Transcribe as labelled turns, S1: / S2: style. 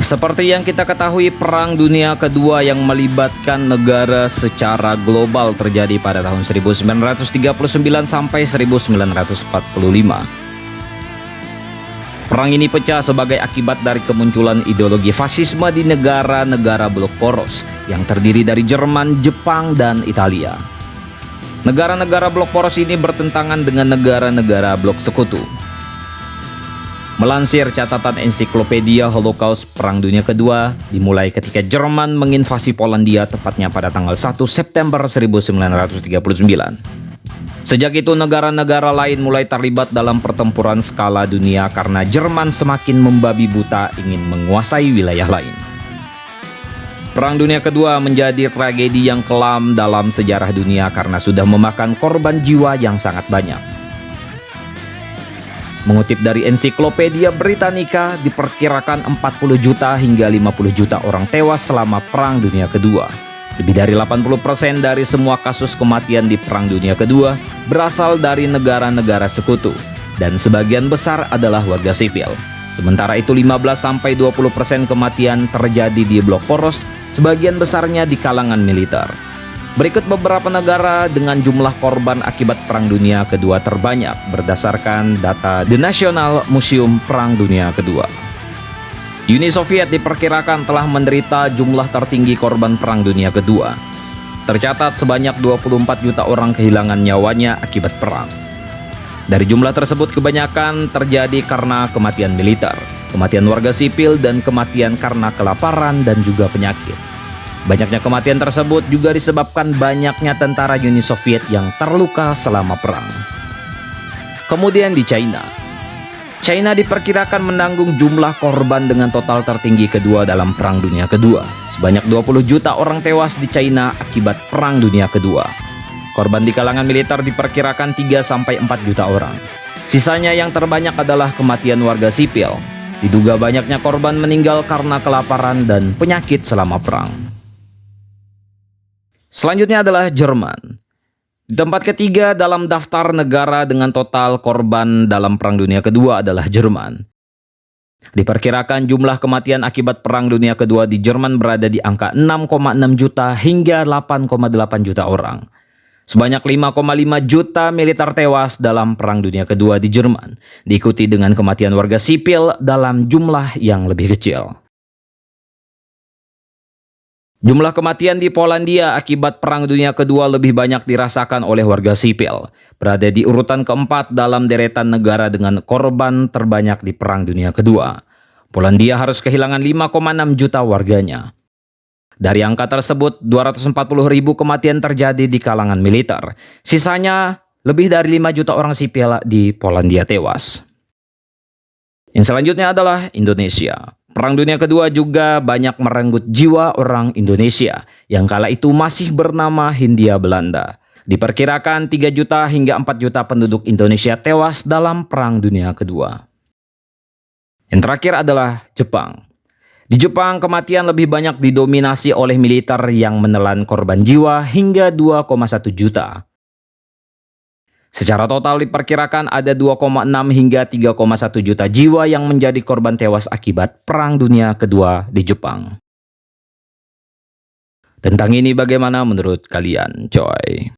S1: Seperti yang kita ketahui, Perang Dunia Kedua yang melibatkan negara secara global terjadi pada tahun 1939 sampai 1945. Perang ini pecah sebagai akibat dari kemunculan ideologi fasisme di negara-negara blok poros yang terdiri dari Jerman, Jepang, dan Italia. Negara-negara blok poros ini bertentangan dengan negara-negara blok sekutu. Melansir catatan ensiklopedia Holocaust, Perang Dunia Kedua dimulai ketika Jerman menginvasi Polandia tepatnya pada tanggal 1 September 1939. Sejak itu negara-negara lain mulai terlibat dalam pertempuran skala dunia karena Jerman semakin membabi buta ingin menguasai wilayah lain. Perang Dunia Kedua menjadi tragedi yang kelam dalam sejarah dunia karena sudah memakan korban jiwa yang sangat banyak. Mengutip dari ensiklopedia Britannica, diperkirakan 40 juta hingga 50 juta orang tewas selama Perang Dunia Kedua. Lebih dari 80% dari semua kasus kematian di Perang Dunia Kedua berasal dari negara-negara sekutu, dan sebagian besar adalah warga sipil. Sementara itu 15-20% kematian terjadi di blok poros, sebagian besarnya di kalangan militer. Berikut beberapa negara dengan jumlah korban akibat Perang Dunia Kedua terbanyak berdasarkan data The National Museum Perang Dunia Kedua. Uni Soviet diperkirakan telah menderita jumlah tertinggi korban Perang Dunia Kedua. Tercatat sebanyak 24 juta orang kehilangan nyawanya akibat perang. Dari jumlah tersebut kebanyakan terjadi karena kematian militer, kematian warga sipil, dan kematian karena kelaparan dan juga penyakit. Banyaknya kematian tersebut juga disebabkan banyaknya tentara Uni Soviet yang terluka selama perang. Kemudian di China diperkirakan menanggung jumlah korban dengan total tertinggi kedua dalam Perang Dunia Kedua. Sebanyak 20 juta orang tewas di China akibat Perang Dunia Kedua. Korban di kalangan militer diperkirakan 3-4 juta orang. Sisanya yang terbanyak adalah kematian warga sipil. Diduga banyaknya korban meninggal karena kelaparan dan penyakit selama perang. Selanjutnya adalah Jerman. Di tempat ketiga dalam daftar negara dengan total korban dalam Perang Dunia Kedua adalah Jerman. Diperkirakan jumlah kematian akibat Perang Dunia Kedua di Jerman berada di angka 6,6 juta hingga 8,8 juta orang. Sebanyak 5,5 juta militer tewas dalam Perang Dunia Kedua di Jerman, diikuti dengan kematian warga sipil dalam jumlah yang lebih kecil. Jumlah kematian di Polandia akibat Perang Dunia Kedua lebih banyak dirasakan oleh warga sipil, berada di urutan keempat dalam deretan negara dengan korban terbanyak di Perang Dunia Kedua. Polandia harus kehilangan 5,6 juta warganya. Dari angka tersebut, 240.000 kematian terjadi di kalangan militer. Sisanya, lebih dari 5 juta orang sipil di Polandia tewas. Yang selanjutnya adalah Indonesia. Perang Dunia Kedua juga banyak merenggut jiwa orang Indonesia yang kala itu masih bernama Hindia Belanda. Diperkirakan 3 juta hingga 4 juta penduduk Indonesia tewas dalam Perang Dunia Kedua. Yang terakhir adalah Jepang. Di Jepang, kematian lebih banyak didominasi oleh militer yang menelan korban jiwa hingga 2,1 juta. Secara total diperkirakan ada 2,6 hingga 3,1 juta jiwa yang menjadi korban tewas akibat Perang Dunia Kedua di Jepang. Tentang ini bagaimana menurut kalian, coy?